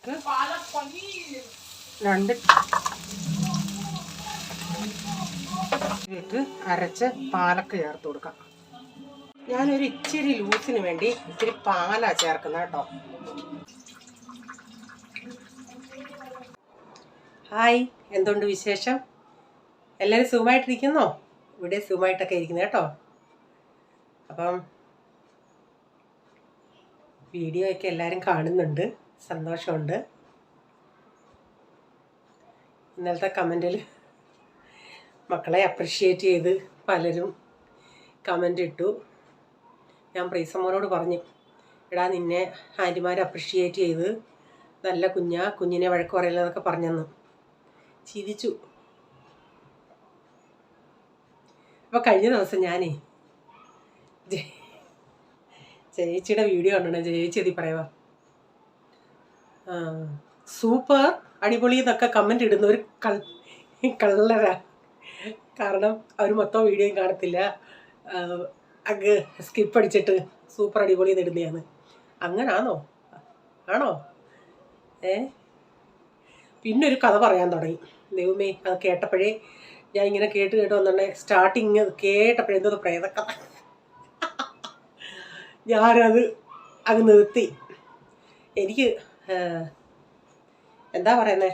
രണ്ട് അരച്ച് പാലക്ക് ചേർത്ത് കൊടുക്കാം. ഞാനൊരു ഇച്ചിരി ലൂസിന് വേണ്ടി ഇച്ചിരി പാലാ ചേർക്കുന്നത് കേട്ടോ. ഹായ്, എന്തുണ്ട് വിശേഷം? എല്ലാവരും സുഖമായിട്ടിരിക്കുന്നോ? ഇവിടെ സുഖമായിട്ടൊക്കെ ഇരിക്കുന്നത് കേട്ടോ. അപ്പം വീഡിയോ ഒക്കെ എല്ലാവരും കാണുന്നുണ്ട്, സന്തോഷമുണ്ട്. ഇന്നലത്തെ കമൻറ്റിൽ മക്കളെ അപ്രിഷ്യേറ്റ് ചെയ്ത് പലരും കമൻ്റ് ഇട്ടു. ഞാൻ പ്രീസമ്മോനോട് പറഞ്ഞു, എടാ നിന്നെ ആൻറ്റിമാർ അപ്രിഷ്യേറ്റ് ചെയ്ത് നല്ല കുഞ്ഞിനെ വഴക്ക് പറയില്ല എന്നൊക്കെ പറഞ്ഞെന്ന്. ചിരിച്ചു. അപ്പോൾ കഴിഞ്ഞ ദിവസം ഞാനേ ചേച്ചിയുടെ വീഡിയോ കണ്ടോ? ചേച്ചി എതി പറയുക സൂപ്പർ അടിപൊളി എന്നൊക്കെ കമൻ്റ് ഇടുന്ന ഒരു കള്ളരാ. കാരണം അവർ മൊത്തം വീഡിയോയും കാണത്തില്ല, അങ്ങ് സ്കിപ്പ് അടിച്ചിട്ട് സൂപ്പർ അടിപൊളി എന്ന് ഇടുന്നതാണ്. അങ്ങനാണോ? ആണോ? പിന്നെ ഒരു കഥ പറയാൻ തുടങ്ങി. ദൈവമേ, അത് കേട്ടപ്പോഴേ ഞാൻ ഇങ്ങനെ കേട്ട് വന്നിട്ടുണ്ടെ സ്റ്റാർട്ടിങ് കേട്ടപ്പോഴേ എന്തോ പ്രേതക്കഥ. ഞാനത് അങ്ങ് നിർത്തി. എനിക്ക് എന്താ പറയുന്നത്,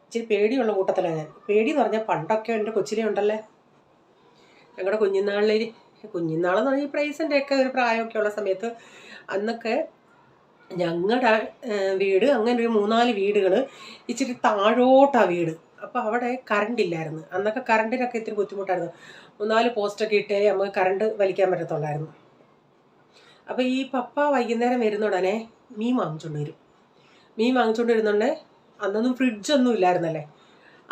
ഇച്ചിരി പേടിയുള്ള കൂട്ടത്തിലാണ് ഞാൻ. പേടിയെന്ന് പറഞ്ഞാൽ പണ്ടൊക്കെ എൻ്റെ കൊച്ചിലെ ഉണ്ടല്ലേ, ഞങ്ങളുടെ കുഞ്ഞിനാളെന്ന് പറഞ്ഞാൽ ഈ പ്രൈസിൻ്റെയൊക്കെ ഒരു പ്രായമൊക്കെ ഉള്ള സമയത്ത് അന്നൊക്കെ ഞങ്ങളുടെ വീട് അങ്ങനെ ഒരു 3-4 വീടുകൾ ഇച്ചിരി താഴോട്ടാണ് വീട്. അപ്പോൾ അവിടെ കറണ്ട് ഇല്ലായിരുന്നു. അന്നൊക്കെ കറണ്ടിനൊക്കെ ഇത്തിരി ബുദ്ധിമുട്ടായിരുന്നു. 3-4 പോസ്റ്റൊക്കെ ഇട്ടേ നമുക്ക് കറണ്ട് വലിക്കാൻ പറ്റത്തുള്ളായിരുന്നു. അപ്പോൾ ഈ പപ്പ വൈകുന്നേരം വരുന്ന ഉടനെ മീൻ വാങ്ങിച്ചുകൊണ്ട് വരും. മീൻ വാങ്ങിച്ചുകൊണ്ട് വരുന്നുണ്ടെ അന്നൊന്നും ഫ്രിഡ്ജൊന്നും ഇല്ലായിരുന്നല്ലേ.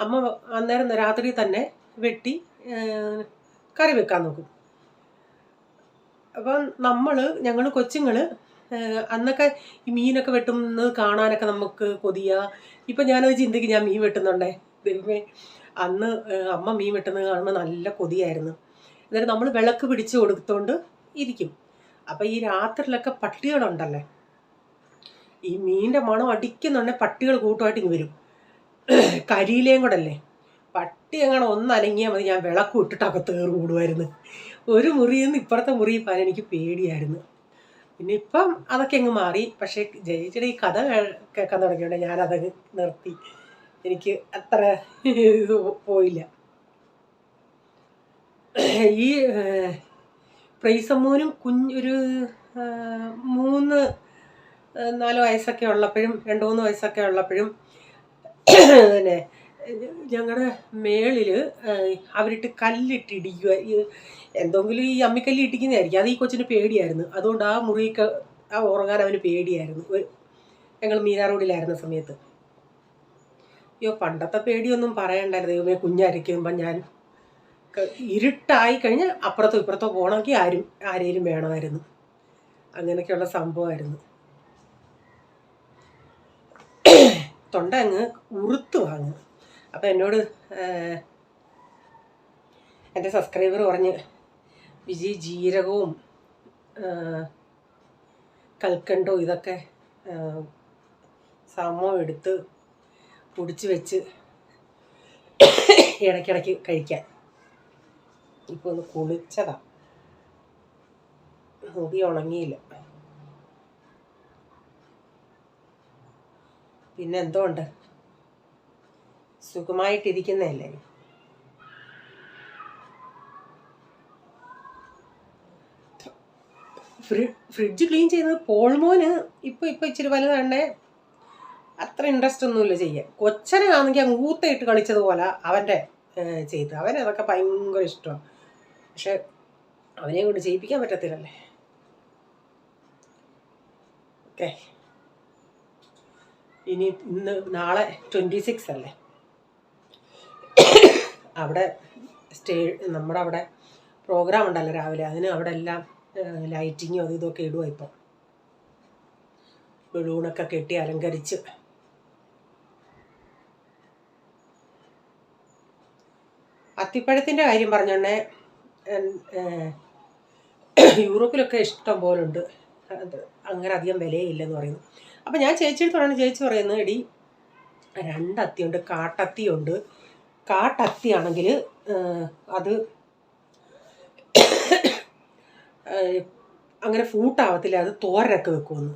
അമ്മ അന്നേരം രാത്രി തന്നെ വെട്ടി കറി വെക്കാൻ നോക്കും. അപ്പം ഞങ്ങൾ കൊച്ചുങ്ങൾ അന്നൊക്കെ ഈ മീനൊക്കെ വെട്ടുന്നത് കാണാനൊക്കെ നമുക്ക് കൊതിയാ. ഇപ്പം ഞാനത് ചിന്തിക്കും, ഞാൻ മീൻ വെട്ടുന്നുണ്ടേ. ദൈവമേ, അന്ന് അമ്മ മീൻ വെട്ടുന്നത് കാണുമ്പോൾ നല്ല കൊതിയായിരുന്നു. എന്നിട്ട് നമ്മൾ വിളക്ക് പിടിച്ച് കൊടുത്തോണ്ട് ഇരിക്കും. അപ്പം ഈ രാത്രിയിലൊക്കെ പട്ടികളുണ്ടല്ലേ, ഈ മീനിൻ്റെ മണം അടിക്കുന്നുണ്ടെങ്കിൽ പട്ടികൾ കൂട്ടമായിട്ട് ഇങ്ങ് വരും. കരിയിലേയും കൂടെ അല്ലേ. പട്ടി അങ്ങനെ ഒന്നനങ്ങിയാൽ മതി, ഞാൻ വിളക്ക് ഇട്ടിട്ട് അകത്ത് കയറി കൂടുമായിരുന്നു. ഒരു മുറിയിൽ നിന്ന് ഇപ്പുറത്തെ മുറിയിൽ പോകാൻ എനിക്ക് പേടിയായിരുന്നു. പിന്നെ ഇപ്പം അതൊക്കെ അങ്ങ് മാറി. പക്ഷേ ജയിച്ചിട്ട് ഈ കഥ കേൾക്കാൻ തുടങ്ങിയോണ്ട് ഞാനതങ്ങ് നിർത്തി. എനിക്ക് അത്ര ഇത് പോയില്ല. ഈ പ്രൈസമ്മോനും ഒരു 3-4 വയസ്സൊക്കെ ഉള്ളപ്പോഴും 2-3 വയസ്സൊക്കെ ഉള്ളപ്പോഴും പിന്നെ ഞങ്ങളുടെ മേളിൽ അവരിട്ട് കല്ലിട്ട് ഇടിക്കുക. എന്തെങ്കിലും ഈ അമ്മിക്കല്ല് ഇടിക്കുന്നതായിരിക്കും. അത് ഈ കൊച്ചിന് പേടിയായിരുന്നു. അതുകൊണ്ട് ആ മുറിക്ക് ഉറങ്ങാൻ അവന് പേടിയായിരുന്നു. ഞങ്ങൾ മീരാ റോഡിലായിരുന്ന സമയത്ത്. അയ്യോ, പണ്ടത്തെ പേടിയൊന്നും പറയണ്ടായിരുന്നു. ദൈവമേ, കുഞ്ഞരയ്ക്കുമ്പം ഞാൻ ഇരുട്ടായി കഴിഞ്ഞ് അപ്പുറത്തോ ഇപ്പുറത്തോ പോകണമെങ്കിൽ ആരേലും വേണമായിരുന്നു. അങ്ങനെയൊക്കെയുള്ള സംഭവമായിരുന്നു. തൊണ്ട അങ്ങ് ഉറുത്ത് വാങ്ങും. അപ്പം എന്നോട് എൻ്റെ സബ്സ്ക്രൈബർ പറഞ്ഞ്, വിജി ജീരകവും കൽക്കണ്ടവും ഇതൊക്കെ സമം എടുത്ത് പൊടിച്ച് വെച്ച് ഇടയ്ക്കിടയ്ക്ക് കഴിക്കാൻ. ഇപ്പോൾ ഒന്ന് കുളിച്ചതാ, മുടി ഉണങ്ങിയില്ല. പിന്നെ എന്തുകൊണ്ട് സുഖമായിട്ടിരിക്കുന്നതല്ലേ. ഫ്രിഡ്ജ് ക്ലീൻ ചെയ്യുന്നത് പോൾമോന് ഇപ്പം ഇച്ചിരി വലുതാണ്ടേ അത്ര ഇൻട്രസ്റ്റ് ഒന്നുമില്ല ചെയ്യാൻ. കൊച്ചനാണെങ്കിൽ അങ്ങ് ഊത്തയിട്ട് കളിച്ചതുപോലെ അവൻ്റെ ചെയ്ത് അവനതൊക്കെ ഭയങ്കര ഇഷ്ടമാണ്. പക്ഷെ അവനെ കൊണ്ട് ചെയ്യിപ്പിക്കാൻ പറ്റത്തില്ലല്ലേ. ഓക്കെ, ഇനി നാളെ 26 അല്ലേ, അവിടെ നമ്മുടെ അവിടെ പ്രോഗ്രാം ഉണ്ടല്ലോ രാവിലെ. അതിന് അവിടെ എല്ലാം ലൈറ്റിങ്ങും അതും ഇതൊക്കെ ഇടുക. ഇപ്പം ബലൂണൊക്കെ കെട്ടി അലങ്കരിച്ച്. അത്തിപ്പഴത്തിൻ്റെ കാര്യം പറഞ്ഞോണ്ടേ യൂറോപ്പിലൊക്കെ ഇഷ്ടം പോലെ ഉണ്ട്. അത് അങ്ങനെ അധികം വിലയില്ലെന്ന് പറയുന്നു. അപ്പം ഞാൻ ചേച്ചിയെടുത്ത് പറയുന്നത്, ചേച്ചി പറയുന്നത് എടി 2 അത്തിയുണ്ട്, കാട്ടത്തിയുണ്ട്. കാട്ടത്തിയാണെങ്കിൽ അത് അങ്ങനെ ഫ്രൂട്ടാവത്തില്ല, അത് തോരനൊക്കെ വെക്കുമെന്ന്.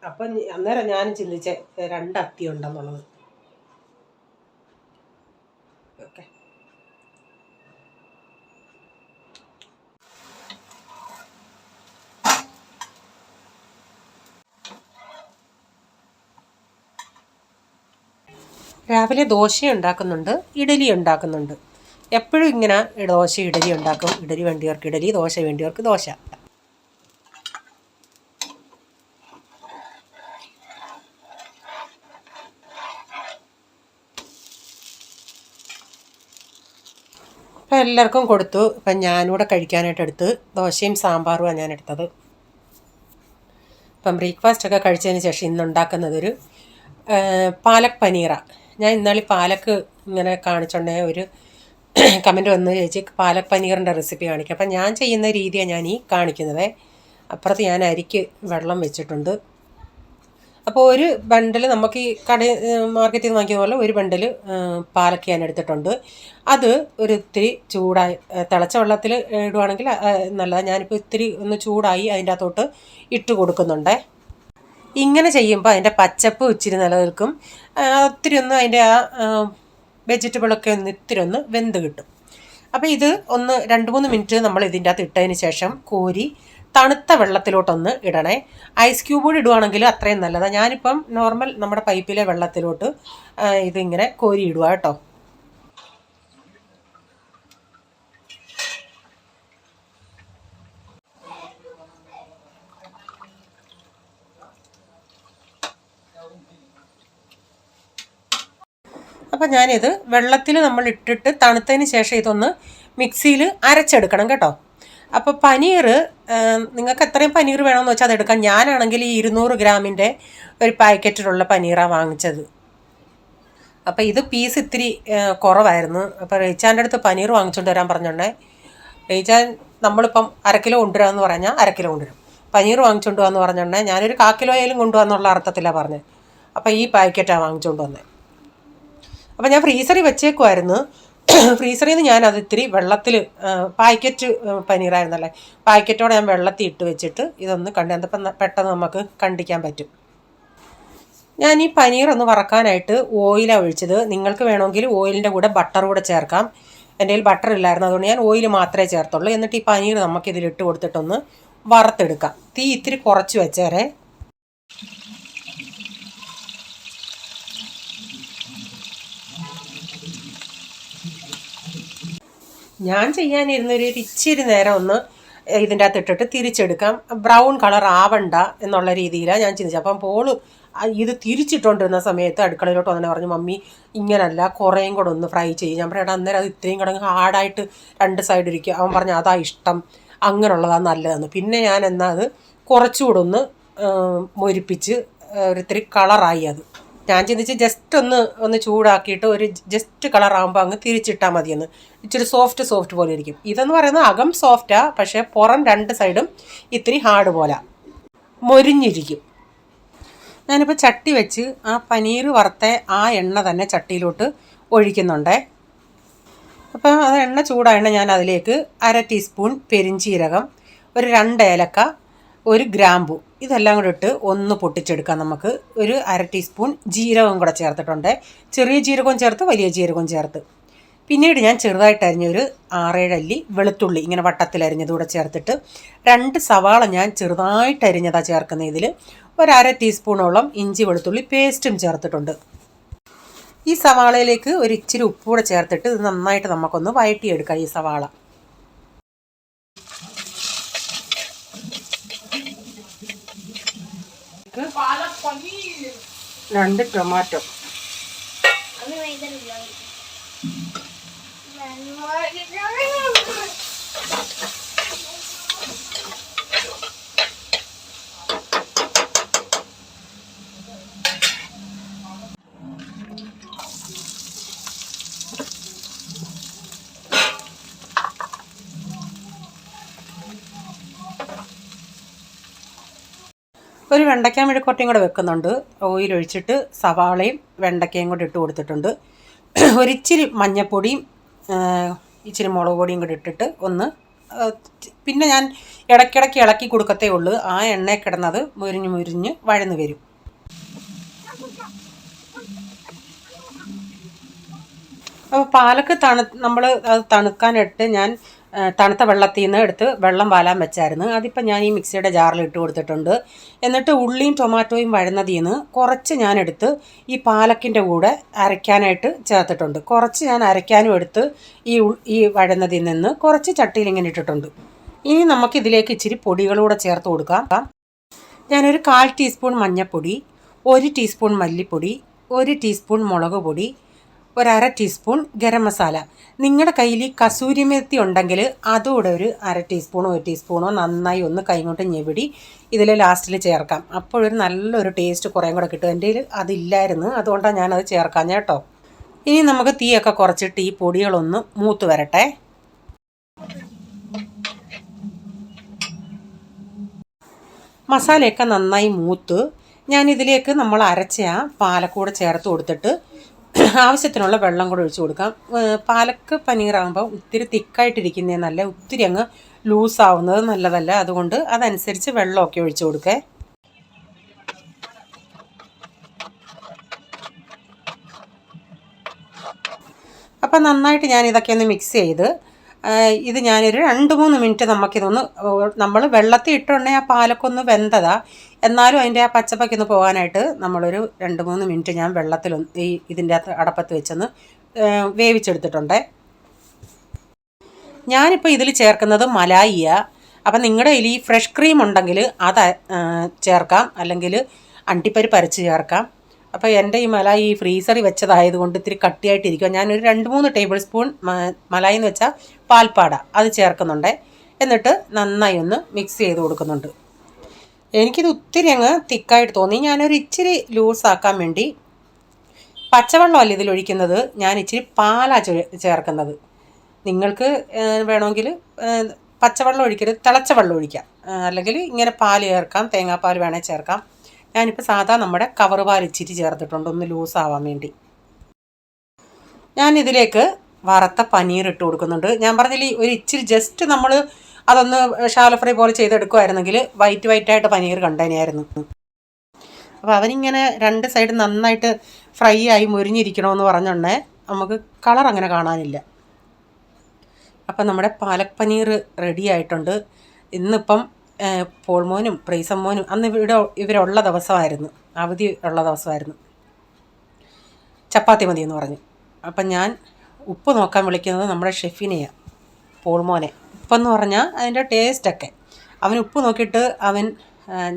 അപ്പം അന്നേരം ഞാനും ചിന്തിച്ച 2 അത്തിയുണ്ടെന്നുള്ളത്. ഓക്കെ, രാവിലെ ദോശ ഉണ്ടാക്കുന്നുണ്ട്, ഇഡലി ഉണ്ടാക്കുന്നുണ്ട്. എപ്പോഴും ഇങ്ങനെ ദോശ ഇഡലി ഉണ്ടാക്കും. ഇഡലി വേണ്ടിയവർക്ക് ഇഡലി, ദോശ വേണ്ടിയവർക്ക് ദോശ. അപ്പം എല്ലാവർക്കും കൊടുത്തു. ഇപ്പം ഞാനിവിടെ കഴിക്കാനായിട്ട് എടുത്ത് ദോശയും സാമ്പാറുമാണ് ഞാൻ എടുത്തത്. ഇപ്പം ബ്രേക്ക്ഫാസ്റ്റൊക്കെ കഴിച്ചതിന് ശേഷം ഇന്നുണ്ടാക്കുന്നതൊരു പാലക് പനീറാണ്. ഞാൻ ഇന്നാളി പാലക്ക് ഇങ്ങനെ കാണിച്ചോണ്ടേ ഒരു കമൻറ്റ് വന്ന് ചേച്ചി പാലക് പനീറിൻ്റെ റെസിപ്പി കാണിക്കുക. അപ്പം ഞാൻ ചെയ്യുന്ന രീതിയാണ് ഞാൻ ഈ കാണിക്കുന്നത്. അപ്പുറത്ത് ഞാൻ അരിക്ക് വെള്ളം വെച്ചിട്ടുണ്ട്. അപ്പോൾ ഒരു ബണ്ടിൽ നമുക്ക് ഈ മാർക്കറ്റിൽ നിന്ന് വാങ്ങിക്കുന്ന പോലെ ഒരു ബണ്ടിൽ പാലക്ക് ഞാൻ എടുത്തിട്ടുണ്ട്. അത് ഒരു ഇത്തിരി ചൂടായി തിളച്ച വെള്ളത്തിൽ ഇടുവാണെങ്കിൽ നല്ലതാണ്. ഞാനിപ്പോൾ ഇത്തിരി ഒന്ന് ചൂടായി അതിൻ്റെ അകത്തോട്ട് ഇട്ട് കൊടുക്കുന്നുണ്ട്. ഇങ്ങനെ ചെയ്യുമ്പോൾ അതിൻ്റെ പച്ചപ്പ് ഇച്ചിരി നിലനിൽക്കും. ഒത്തിരി ഒന്ന് അതിൻ്റെ ആ വെജിറ്റബിളൊക്കെ ഒന്ന് ഇത്തിരി ഒന്ന് വെന്ത് കിട്ടും. അപ്പോൾ ഇത് ഒന്ന് 2-3 മിനിറ്റ് നമ്മൾ ഇതിൻ്റെ അകത്ത് ഇട്ടതിന് ശേഷം കോരി തണുത്ത വെള്ളത്തിലോട്ടൊന്ന് ഇടണേ. ഐസ് ക്യൂബ് കൂടി ഇടുവാണെങ്കിൽ അത്രയും നല്ലതാണ്. ഞാനിപ്പം നോർമൽ നമ്മുടെ പൈപ്പിലെ വെള്ളത്തിലോട്ട് ഇതിങ്ങനെ കോരി ഇടുക കേട്ടോ. അപ്പം ഞാനിത് വെള്ളത്തിൽ നമ്മൾ ഇട്ടിട്ട് തണുത്തതിന് ശേഷം ഇതൊന്ന് മിക്സിയിൽ അരച്ചെടുക്കണം കേട്ടോ. അപ്പോൾ പനീർ നിങ്ങൾക്ക് എത്രയും പനീർ വേണമെന്ന് വെച്ചാൽ അതെടുക്കാം. ഞാനാണെങ്കിൽ ഈ 200 ഗ്രാമിൻ്റെ ഒരു പാക്കറ്റിലുള്ള പനീറാണ് വാങ്ങിച്ചത്. അപ്പോൾ ഇത് പീസ് ഇത്തിരി കുറവായിരുന്നു. അപ്പോൾ റേച്ചാൻ്റെ അടുത്ത് പനീർ വാങ്ങിച്ചുകൊണ്ട് വരാൻ പറഞ്ഞോണ്ടേ, റേച്ചാൻ നമ്മളിപ്പം 1/2 കിലോ കൊണ്ടുവരാമെന്ന് പറഞ്ഞാൽ 1/2 കിലോ കൊണ്ടുവരും. പനീർ വാങ്ങിച്ചുകൊണ്ട് വന്ന് പറഞ്ഞോണ്ടേ ഞാനൊരു 1/4 കിലോയിലും കൊണ്ടുവന്നുള്ള അർത്ഥത്തിലാണ് പറഞ്ഞത്. അപ്പോൾ ഈ പാക്കറ്റാണ് വാങ്ങിച്ചുകൊണ്ട് വന്നത്. അപ്പോൾ ഞാൻ ഫ്രീസറിൽ വെച്ചേക്കുമായിരുന്നു. ഫ്രീസറിൽ നിന്ന് ഞാനത് ഇത്തിരി വെള്ളത്തിൽ പാക്കറ്റ് പനീറായിരുന്നല്ലേ, പാക്കറ്റോടെ ഞാൻ വെള്ളത്തിൽ ഇട്ട് വെച്ചിട്ട് ഇതൊന്ന് കണ്ടപ്പം പെട്ടെന്ന് നമുക്ക് കണ്ടിക്കാൻ പറ്റും. ഞാൻ ഈ പനീർ ഒന്ന് വറക്കാനായിട്ട് ഓയിലാണ് ഒഴിച്ചത്. നിങ്ങൾക്ക് വേണമെങ്കിൽ ഓയിലിൻ്റെ കൂടെ ബട്ടർ കൂടെ ചേർക്കാം. എൻ്റെ കയ്യിൽ ബട്ടർ ഇല്ലായിരുന്നു, അതുകൊണ്ട് ഞാൻ ഓയിൽ മാത്രമേ ചേർത്തുള്ളൂ. എന്നിട്ട് ഈ പനീർ നമുക്കിതിലിട്ട് കൊടുത്തിട്ടൊന്ന് വറുത്തെടുക്കാം. തീ ഇത്തിരി കുറച്ച് വെച്ചേരേ. ഞാൻ ചെയ്യാനിരുന്നൊരു ഇച്ചിരി നേരം ഒന്ന് ഇതിൻ്റെ അകത്ത് ഇട്ടിട്ട് തിരിച്ചെടുക്കാം. ബ്രൗൺ കളർ ആവണ്ട എന്നുള്ള രീതിയിലാണ് ഞാൻ ചിന്തിച്ചത്. അപ്പം പോള് ഇത് തിരിച്ചിട്ടുകൊണ്ടിരുന്ന സമയത്ത് അടുക്കളയിലോട്ട് വന്നെ പറഞ്ഞു, മമ്മി ഇങ്ങനല്ല, കുറേയും കൂടെ ഒന്ന് ഫ്രൈ ചെയ്യും. ഞാൻ പറയാം അന്നേരം അത് ഇത്രയും കിടങ്ങ് ഹാർഡായിട്ട് 2 സൈഡ് ഇരിക്കുക. അവൻ പറഞ്ഞു അതാ ഇഷ്ടം, അങ്ങനെയുള്ളതാണ് നല്ലതെന്ന്. പിന്നെ ഞാൻ എന്നാൽ അത് കുറച്ചുകൂടെ ഒന്ന് മൊരിപ്പിച്ച് ഒരിത്തിരി കളറായി. അത് ഞാൻ ചിന്തിച്ച് ജസ്റ്റ് ഒന്ന് ചൂടാക്കിയിട്ട് ഒരു ജസ്റ്റ് കളറാകുമ്പോൾ അങ്ങ് തിരിച്ചിട്ടാൽ മതിയെന്ന്. ഇച്ചിരി സോഫ്റ്റ് പോലെ ഇരിക്കും. ഇതെന്ന് പറയുന്നത് അകം സോഫ്റ്റാണ്, പക്ഷേ പുറം 2 സൈഡും ഇത്തിരി ഹാർഡ് പോലെ മൊരിഞ്ഞിരിക്കും. ഞാനിപ്പോൾ ചട്ടി വെച്ച് ആ പനീർ വറുത്ത ആ എണ്ണ തന്നെ ചട്ടിയിലോട്ട് ഒഴിക്കുന്നുണ്ടേ. അപ്പോൾ അത് എണ്ണ ചൂടായ ഞാൻ അതിലേക്ക് 1/2 ടീസ്പൂൺ പെരിഞ്ചീരകം, ഒരു 2 ഏലക്ക, 1 ഗ്രാമ്പു, ഇതെല്ലാം കൂടെ ഇട്ട് ഒന്ന് പൊട്ടിച്ചെടുക്കാം. നമുക്ക് ഒരു 1/2 ടീസ്പൂൺ ജീരകം കൂടെ ചേർത്തിട്ടുണ്ട്. ചെറിയ ജീരകവും ചേർത്ത് വലിയ ജീരകവും ചേർത്ത്. പിന്നീട് ഞാൻ ചെറുതായിട്ട് അരിഞ്ഞൊരു 6-7 അല്ലി വെളുത്തുള്ളി ഇങ്ങനെ വട്ടത്തിലരിഞ്ഞതുകൂടെ ചേർത്തിട്ട് 2 സവാള ഞാൻ ചെറുതായിട്ട് അരിഞ്ഞതാണ് ചേർക്കുന്നത്. ഇതിൽ ഒരു 1/2 ടീസ്പൂണോളം ഇഞ്ചി വെളുത്തുള്ളി പേസ്റ്റും ചേർത്തിട്ടുണ്ട്. ഈ സവാളയിലേക്ക് ഒരു ഇച്ചിരി ഉപ്പ് കൂടെ ചേർത്തിട്ട് ഇത് നന്നായിട്ട് നമുക്കൊന്ന് വഴറ്റിയെടുക്കാം. ഈ സവാള 2 ടൊമാറ്റോ, ഒരു വെണ്ടയ്ക്ക മെഴുക്കുവരട്ടിയും കൂടെ വെക്കുന്നുണ്ട്. ഓയിൽ ഒഴിച്ചിട്ട് സവാളയും വെണ്ടയ്ക്കയും കൂടെ ഇട്ട് കൊടുത്തിട്ടുണ്ട്. ഒരിച്ചിരി മഞ്ഞൾപ്പൊടിയും ഇച്ചിരി മുളക് പൊടിയും കൂടി ഇട്ടിട്ട് ഒന്ന് പിന്നെ ഞാൻ ഇടയ്ക്കിടയ്ക്ക് ഇളക്കി കൊടുക്കത്തേ ഉള്ളൂ. ആ എണ്ണയിൽ കിടന്നത് മുരിഞ്ഞ് വഴന്ന് വരും. അപ്പോൾ പാലക്ക് നമ്മൾ അത് തണുക്കാനിട്ട് ഞാൻ തണുത്ത വെള്ളത്തിൽ നിന്ന് എടുത്ത് വെള്ളം വാലാൻ വെച്ചായിരുന്നു. അതിപ്പോൾ ഞാൻ ഈ മിക്സിയുടെ ജാറിൽ ഇട്ട് കൊടുത്തിട്ടുണ്ട്. എന്നിട്ട് ഉള്ളിയും ടൊമാറ്റോയും വഴന്നതിൽ നിന്ന് കുറച്ച് ഞാനെടുത്ത് ഈ പാലക്കിൻ്റെ കൂടെ അരയ്ക്കാനായിട്ട് ചേർത്തിട്ടുണ്ട്. കുറച്ച് ഞാൻ അരയ്ക്കാനും എടുത്ത് ഈ വഴന്നതിൽ നിന്ന് കുറച്ച് ചട്ടിയിൽ ഇങ്ങനെ ഇട്ടിട്ടുണ്ട്. ഇനി നമുക്കിതിലേക്ക് ഇച്ചിരി പൊടികളൂടെ ചേർത്ത് കൊടുക്കാം. ഞാനൊരു 1/4 ടീസ്പൂൺ മഞ്ഞൾപ്പൊടി, 1 ടീസ്പൂൺ മല്ലിപ്പൊടി, 1 ടീസ്പൂൺ മുളക് പൊടി, 1/2 ടീസ്പൂൺ ഗരം മസാല. നിങ്ങളുടെ കയ്യിൽ കസൂരി മെത്തി ഉണ്ടെങ്കിൽ അതുകൂടെ ഒരു 1/2 ടീസ്പൂണോ 1 ടീസ്പൂണോ നന്നായി ഒന്ന് കൈകൊണ്ട് ഞെവിടി ഇതിൽ ലാസ്റ്റിൽ ചേർക്കാം. അപ്പോഴൊരു നല്ലൊരു ടേസ്റ്റ് കുറേ കൂടെ കിട്ടും. എൻ്റെ കയ്യിൽ അതില്ലായിരുന്നു, അതുകൊണ്ടാണ് ഞാനത് ചേർക്കാം കേട്ടോ. ഇനി നമുക്ക് തീയൊക്കെ കുറച്ചിട്ട് ഈ പൊടികളൊന്ന് മൂത്ത് വരട്ടെ. മസാലയൊക്കെ നന്നായി മൂത്ത് ഞാനിതിലേക്ക് നമ്മൾ അരച്ച പാലക്കൂടെ ചേർത്ത് കൊടുത്തിട്ട് ആവശ്യത്തിനുള്ള വെള്ളം കൂടെ ഒഴിച്ചു കൊടുക്കാം. പാലക്ക് പനീറാകുമ്പോൾ ഒത്തിരി തിക്കായിട്ടിരിക്കുന്നേ നല്ല, ഒത്തിരി അങ്ങ് ലൂസാവുന്നത് നല്ലതല്ല. അതുകൊണ്ട് അതനുസരിച്ച് വെള്ളമൊക്കെ ഒഴിച്ചു കൊടുക്കേ. അപ്പം നന്നായിട്ട് ഞാനിതൊക്കെ ഒന്ന് മിക്സ് ചെയ്ത് ഇത് ഞാനൊരു 2-3 മിനിറ്റ് നമ്മൾ വെള്ളത്തിൽ ഇട്ടുണ്ടെങ്കിൽ ആ പാലക്കൊന്ന് വെന്തതാ, എന്നാലും അതിൻ്റെ ആ പച്ചപ്പൊക്കെ പോകാനായിട്ട് നമ്മളൊരു 2-3 മിനിറ്റ് ഞാൻ ഇതിൻ്റെ അകത്ത് അടപ്പത്ത് വെച്ചൊന്ന് വേവിച്ചെടുത്തിട്ടുണ്ട്. ഞാനിപ്പോൾ ഇതിൽ ചേർക്കുന്നത് മലായിയാണ്. അപ്പം നിങ്ങളുടെ കയ്യിൽ ഈ ഫ്രഷ് ക്രീം ഉണ്ടെങ്കിൽ അത് ചേർക്കാം, അല്ലെങ്കിൽ അണ്ടിപ്പരിപ്പ് അരച്ച് ചേർക്കാം. അപ്പോൾ എൻ്റെ ഈ മലായി ഫ്രീസറിൽ വെച്ചതായതുകൊണ്ട് ഇത്തിരി കട്ടിയായിട്ടിരിക്കുക. ഞാനൊരു 2-3 ടേബിൾ സ്പൂൺ മലായി എന്ന് വെച്ചാൽ പാൽപ്പാട അത് ചേർക്കുന്നുണ്ട്. എന്നിട്ട് നന്നായി ഒന്ന് മിക്സ് ചെയ്ത് കൊടുക്കുന്നുണ്ട്. എനിക്കിത് ഒത്തിരി അങ്ങ് തിക്കായിട്ട് തോന്നി. ഞാനൊരു ഇച്ചിരി ലൂസാക്കാൻ വേണ്ടി പച്ചവെള്ളമല്ല ഇതിലൊഴിക്കുന്നത്, ഞാൻ ഇച്ചിരി പാലാണ് ചേർക്കുന്നത്. നിങ്ങൾക്ക് വേണമെങ്കിൽ പച്ചവെള്ളം ഒഴിക്കരുത്, തിളച്ച വെള്ളം ഒഴിക്കാം, അല്ലെങ്കിൽ ഇങ്ങനെ പാൽ ചേർക്കാം, തേങ്ങാപ്പാൽ വേണേൽ ചേർക്കാം. ഞാനിപ്പോൾ സാധാ നമ്മുടെ കവർ പാൽ ഇച്ചിരി ചേർത്തിട്ടുണ്ട് ഒന്ന് ലൂസാവാൻ വേണ്ടി. ഞാനിതിലേക്ക് വറുത്ത പനീർ ഇട്ട് കൊടുക്കുന്നുണ്ട്. ഞാൻ പറഞ്ഞില്ലേ ഒരു ഇച്ചിരി ജസ്റ്റ് നമ്മൾ അതൊന്ന് ഷാലോ ഫ്രൈ പോലെ ചെയ്തെടുക്കുമായിരുന്നെങ്കിൽ വൈറ്റായിട്ട് പനീർ കണ്ടേനെയായിരുന്നു. അപ്പോൾ അവനിങ്ങനെ 2 സൈഡ് നന്നായിട്ട് ഫ്രൈ ആയി മുരിഞ്ഞിരിക്കണമെന്ന് പറഞ്ഞുകൊണ്ടേ നമുക്ക് കളർ അങ്ങനെ കാണാനില്ല. അപ്പം നമ്മുടെ പാലക് പനീർ റെഡി ആയിട്ടുണ്ട്. ഇന്നിപ്പം പോൾമോനും പ്രീസമ്മോനും അന്ന് ഇവരുള്ള ദിവസമായിരുന്നു, അവധി ഉള്ള ദിവസമായിരുന്നു. ചപ്പാത്തി മതിയെന്ന് പറഞ്ഞു. അപ്പം ഞാൻ ഉപ്പ് നോക്കാൻ വിളിക്കുന്നത് നമ്മുടെ ഷെഫിനെയാണ്, പോൾമോനെ. ഉപ്പെന്ന് പറഞ്ഞാൽ അതിൻ്റെ ടേസ്റ്റൊക്കെ അവൻ ഉപ്പ് നോക്കിയിട്ട്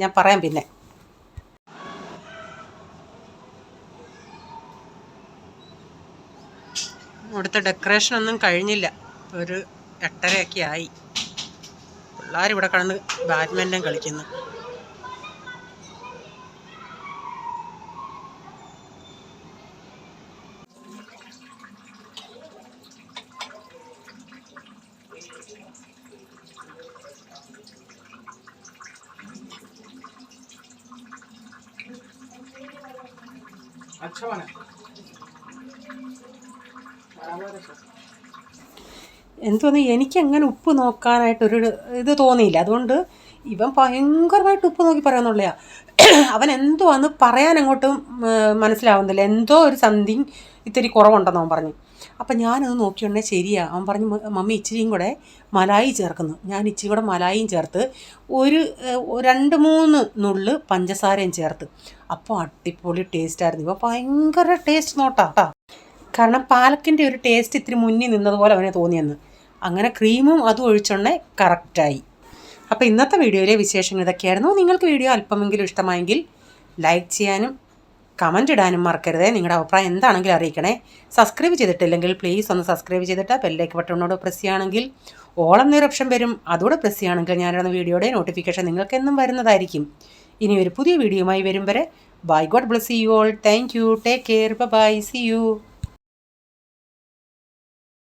ഞാൻ പറയാം പിന്നെ. ഇവിടുത്തെ ഡെക്കറേഷനൊന്നും കഴിഞ്ഞില്ല, ഒരു 8:30 ആയി. പിള്ളേരിവിടെ കിടന്ന് ബാഡ്മിൻ്റൺ കളിക്കുന്നു. എന്തോന്ന് എനിക്കങ്ങനെ ഉപ്പ് നോക്കാനായിട്ടൊരു ഇത് തോന്നിയില്ല. അതുകൊണ്ട് ഇവൻ ഭയങ്കരമായിട്ട് ഉപ്പ് നോക്കി പറയാന്നുള്ളയാ. അവൻ എന്തോ അന്ന് പറയാൻ അങ്ങോട്ടും മനസ്സിലാവുന്നില്ല, എന്തോ ഒരു സംതിങ് ഇത്തിരി കുറവുണ്ടെന്ന് അവൻ പറഞ്ഞു. അപ്പം ഞാനത് നോക്കിയുണ്ടേ ശരിയാ. അവൻ പറഞ്ഞു മമ്മി ഇച്ചിരിയും കൂടെ മലായി ചേർക്കുന്നു. ഞാൻ ഇച്ചിരി കൂടെ മലായിയും ചേർത്ത് ഒരു 2-3 നുള്ള് പഞ്ചസാരയും ചേർത്ത്. അപ്പോൾ അടിപൊളി ടേസ്റ്റായിരുന്നു. ഇവ ഭയങ്കര ടേസ്റ്റ് നോട്ടാ. കാരണം പാലക്കിൻ്റെ ഒരു ടേസ്റ്റ് ഇത്തിരി മുന്നിൽ നിന്നതുപോലെ അവന് തോന്നിയെന്ന്. അങ്ങനെ ക്രീമും അതും ഒഴിച്ചോണ്ടേ കറക്റ്റായി. അപ്പോൾ ഇന്നത്തെ വീഡിയോയിലെ വിശേഷങ്ങൾ ഇതൊക്കെയായിരുന്നു. നിങ്ങൾക്ക് വീഡിയോ അല്പമെങ്കിലും ഇഷ്ടമായെങ്കിൽ ലൈക്ക് ചെയ്യാനും കമൻ്റ് ഇടാനും മറക്കരുതേ. നിങ്ങളുടെ അഭിപ്രായം എന്താണെങ്കിലും അറിയിക്കണേ. സബ്സ്ക്രൈബ് ചെയ്തിട്ടില്ലെങ്കിൽ പ്ലീസ് ഒന്ന് സബ്സ്ക്രൈബ് ചെയ്തിട്ട് ബെല്ലൈക്കൺ ബട്ടണോട് പ്രസ് ചെയ്യുകയാണെങ്കിൽ ഓൾ എന്നൊരു ഓപ്ഷൻ വരും. അതോടെ പ്രസ് ചെയ്യുകയാണെങ്കിൽ ഞാനിടുന്ന വീഡിയോയുടെ നോട്ടിഫിക്കേഷൻ നിങ്ങൾക്ക് എന്നും വരുന്നതായിരിക്കും. ഇനി ഒരു പുതിയ വീഡിയോയുമായി വരും വരെ bye. God bless you all. Thank you. Take care. Bye. See U.